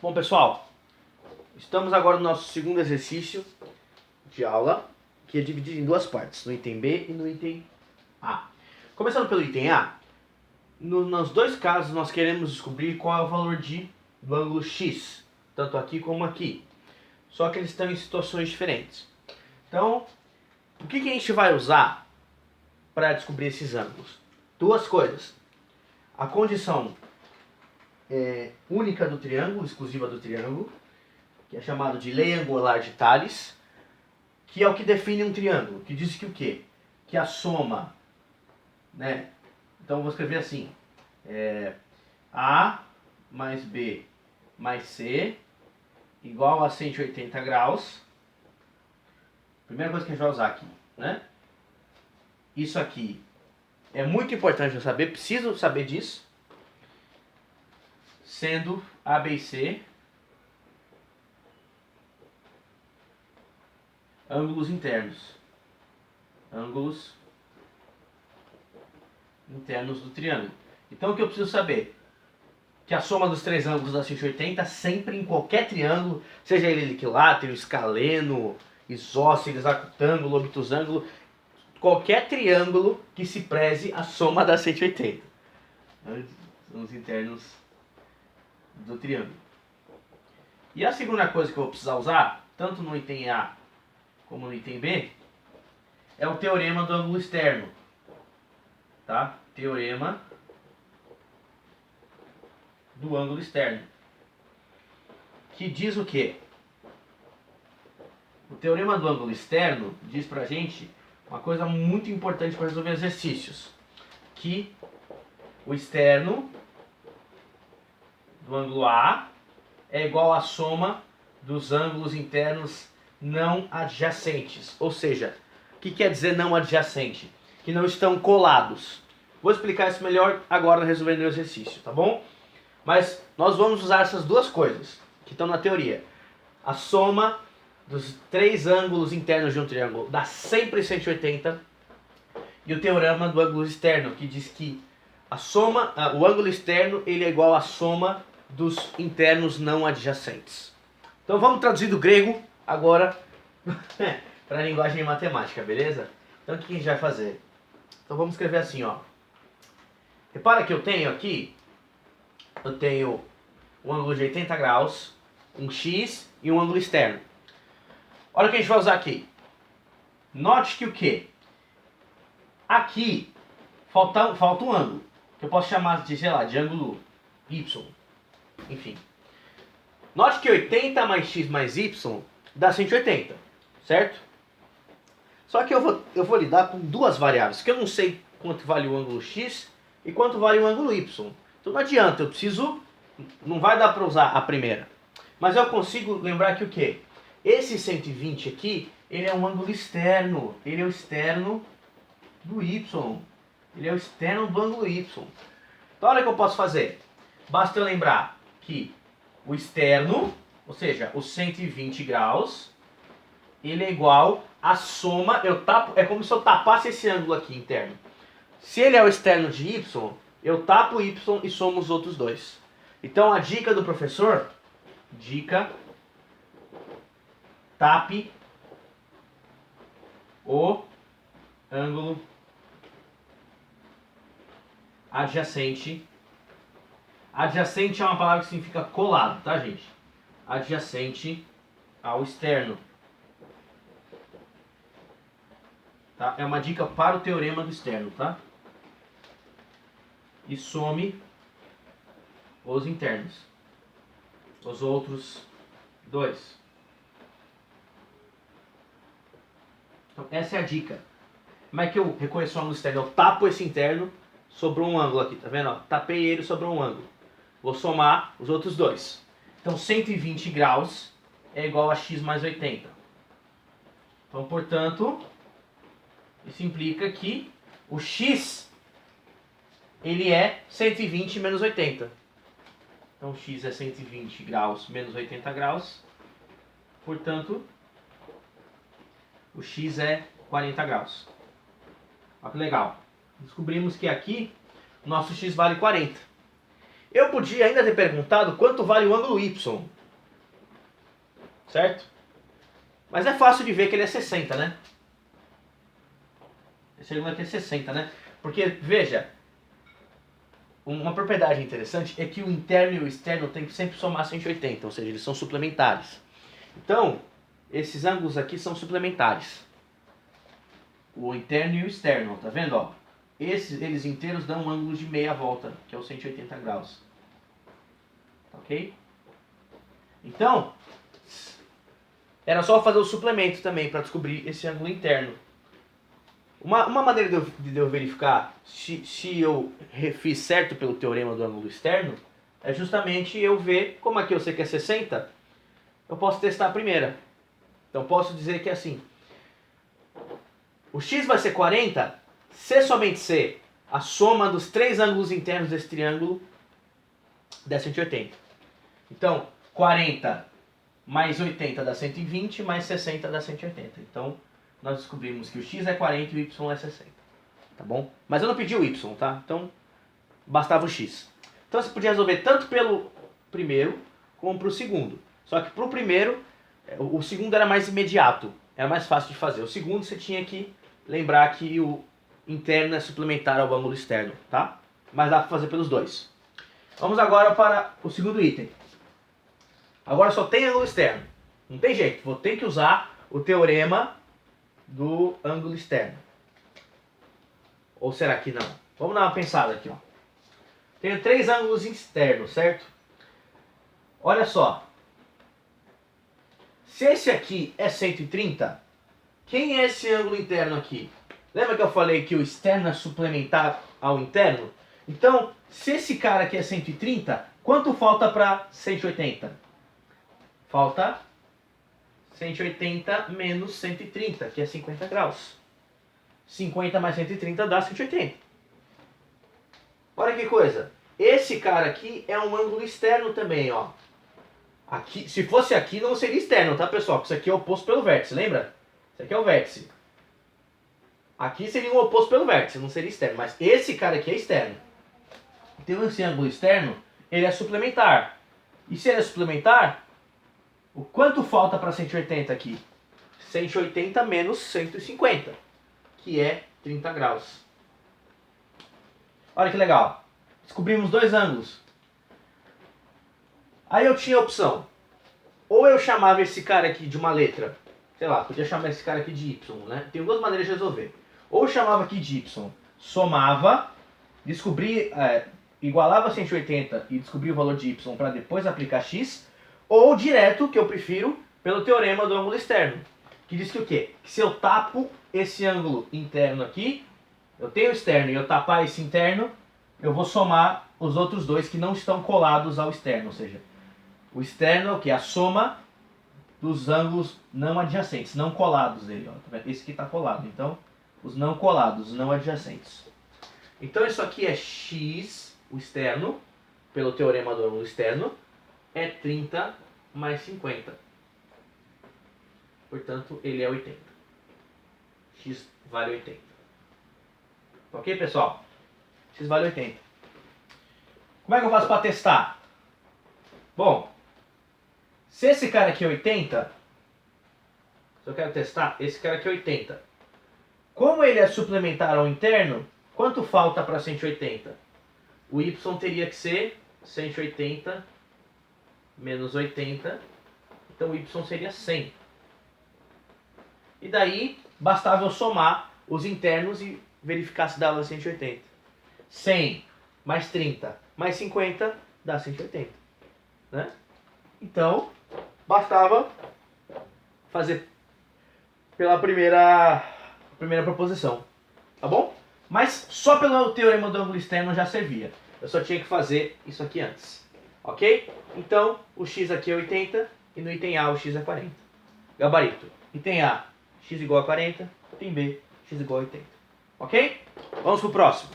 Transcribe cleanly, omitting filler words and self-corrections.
Bom, pessoal, estamos agora no nosso segundo exercício de aula, que é dividido em duas partes, no item B e no item A. Começando pelo item A, nos dois casos nós queremos descobrir qual é o valor do ângulo x, tanto aqui como aqui, só que eles estão em situações diferentes. Então, o que a gente vai usar para descobrir esses ângulos? Duas coisas. A condição única do triângulo, exclusiva do triângulo, que é chamado de lei angular de Thales, que é o que define um triângulo, que diz que o quê? Que a soma, né? Então eu vou escrever assim, A mais B mais C igual a 180 graus. Primeira coisa que a gente vai usar aqui, né? Isso aqui é muito importante eu saber, preciso saber disso, sendo A, B e C ângulos internos. Ângulos internos do triângulo. Então o que eu preciso saber? Que a soma dos três ângulos dá 180 sempre em qualquer triângulo, seja ele equilátero, escaleno, isósceles, arcotângulo, obtusângulo, qualquer triângulo que se preze a soma dá 180. São os internos do triângulo. E a segunda coisa que eu vou precisar usar, tanto no item A como no item B, é o teorema do ângulo externo. Tá? Teorema do ângulo externo. Que diz o quê? O teorema do ângulo externo diz pra gente uma coisa muito importante para resolver exercícios. Que o externo do ângulo A é igual à soma dos ângulos internos não adjacentes. Ou seja, o que quer dizer não adjacente? Que não estão colados. Vou explicar isso melhor agora resolvendo o exercício, tá bom? Mas nós vamos usar essas duas coisas que estão na teoria. A soma dos três ângulos internos de um triângulo dá sempre 180. E o teorema do ângulo externo, que diz que o ângulo externo ele é igual à soma dos internos não adjacentes. Então vamos traduzir do grego agora para a linguagem matemática, beleza? Então o que a gente vai fazer? Então vamos escrever assim, ó. Repara que eu tenho um ângulo de 80 graus, um x e um ângulo externo. Olha o que a gente vai usar aqui. Note que o quê? Aqui falta um ângulo, que eu posso chamar de, sei lá, de ângulo y. Enfim. Note que 80 mais x mais y dá 180, certo? Só que eu vou lidar com duas variáveis, que eu não sei quanto vale o ângulo x e quanto vale o ângulo y. Então não adianta, não vai dar para usar a primeira. Mas eu consigo lembrar que o quê? Esse 120 aqui, ele é um ângulo externo, ele é o externo do y. Ele é o externo do ângulo y. Então olha o que eu posso fazer. Basta eu lembrar que o externo, ou seja, os 120 graus, ele é igual à soma, é como se eu tapasse esse ângulo aqui interno. Se ele é o externo de y, eu tapo y e somo os outros dois. Então a dica do professor, tape o ângulo adjacente. Adjacente é uma palavra que significa colado, tá, gente? Adjacente ao externo. Tá? É uma dica para o teorema do externo, tá? E some os internos. Os outros dois. Então, essa é a dica. Como é que eu reconheço o ângulo externo? Eu tapo esse interno, sobrou um ângulo aqui, tá vendo? Ó, tapei ele, sobrou um ângulo. Vou somar os outros dois. Então 120 graus é igual a x mais 80. Então, portanto, isso implica que o x ele é 120 menos 80. Então x é 120 graus menos 80 graus. Portanto, o x é 40 graus. Olha que legal. Descobrimos que aqui nosso x vale 40. Eu podia ainda ter perguntado quanto vale o ângulo Y. Certo? Mas é fácil de ver que ele é 60, né? Esse ângulo aqui é 60, né? Porque, veja, uma propriedade interessante é que o interno e o externo tem que sempre somar 180, ou seja, eles são suplementares. Então, esses ângulos aqui são suplementares. O interno e o externo, tá vendo? Ó? Eles inteiros dão um ângulo de meia volta, que é o 180 graus. Ok? Então, era só fazer o suplemento também para descobrir esse ângulo interno. Uma maneira de eu verificar se eu fiz certo pelo teorema do ângulo externo é justamente eu ver, como aqui eu sei que é 60, eu posso testar a primeira. Então posso dizer que é assim, o x vai ser 40 se somente se a soma dos três ângulos internos desse triângulo der 180. Então 40 mais 80 dá 120, mais 60 dá 180. Então nós descobrimos que o x é 40 e o y é 60. Tá bom? Mas eu não pedi o y, tá? Então bastava o x. Então você podia resolver tanto pelo primeiro como para o segundo. Só que para o primeiro, o segundo era mais imediato, era mais fácil de fazer. O segundo você tinha que lembrar que o interno é suplementar ao ângulo externo, tá? Mas dá para fazer pelos dois. Vamos agora para o segundo item. Agora só tem ângulo externo. Não tem jeito, vou ter que usar o teorema do ângulo externo. Ou será que não? Vamos dar uma pensada aqui, ó. Tenho três ângulos externos, certo? Olha só. Se esse aqui é 130, quem é esse ângulo interno aqui? Lembra que eu falei que o externo é suplementar ao interno? Então, se esse cara aqui é 130, quanto falta para 180? Falta 180 menos 130, que é 50 graus. 50 mais 130 dá 180. Olha que coisa. Esse cara aqui é um ângulo externo também, ó. Aqui, se fosse aqui, não seria externo, tá, pessoal? Porque isso aqui é oposto pelo vértice, lembra? Isso aqui é o vértice. Aqui seria um oposto pelo vértice, não seria externo. Mas esse cara aqui é externo. Então esse ângulo externo, ele é suplementar. E se ele é suplementar, o quanto falta para 180 aqui? 180 menos 150, que é 30 graus. Olha que legal. Descobrimos dois ângulos. Aí eu tinha a opção. Ou eu chamava esse cara aqui de uma letra. Sei lá, podia chamar esse cara aqui de Y, né? Tem duas maneiras de resolver. Ou eu chamava aqui de Y, somava, igualava 180 e descobria o valor de Y para depois aplicar X. Ou direto, que eu prefiro, pelo teorema do ângulo externo. Que diz que o quê? Que se eu tapo esse ângulo interno aqui, eu tenho o externo e eu tapar esse interno, eu vou somar os outros dois que não estão colados ao externo. Ou seja, o externo é o que? A soma dos ângulos não adjacentes, não colados dele. Ó. Esse aqui está colado, então os não colados, os não adjacentes. Então isso aqui é x, o externo, pelo teorema do ângulo externo, é 30 mais 50. Portanto, ele é 80. X vale 80. Ok, pessoal? X vale 80. Como é que eu faço para testar? Bom, se esse cara aqui é 80, se eu quero testar, esse cara aqui é 80. Como ele é suplementar ao interno, quanto falta para 180? O y teria que ser 180 menos 80, então o y seria 100. E daí, bastava eu somar os internos e verificar se dava 180. 100 mais 30 mais 50 dá 180. Né? Então, bastava fazer pela primeira proposição. Tá bom? Mas só pelo teorema do ângulo externo já servia. Eu só tinha que fazer isso aqui antes. Ok? Então, o x aqui é 80 e no item A o x é 40. Gabarito. Item A, x igual a 40. Item B, x igual a 80. Ok? Vamos pro próximo.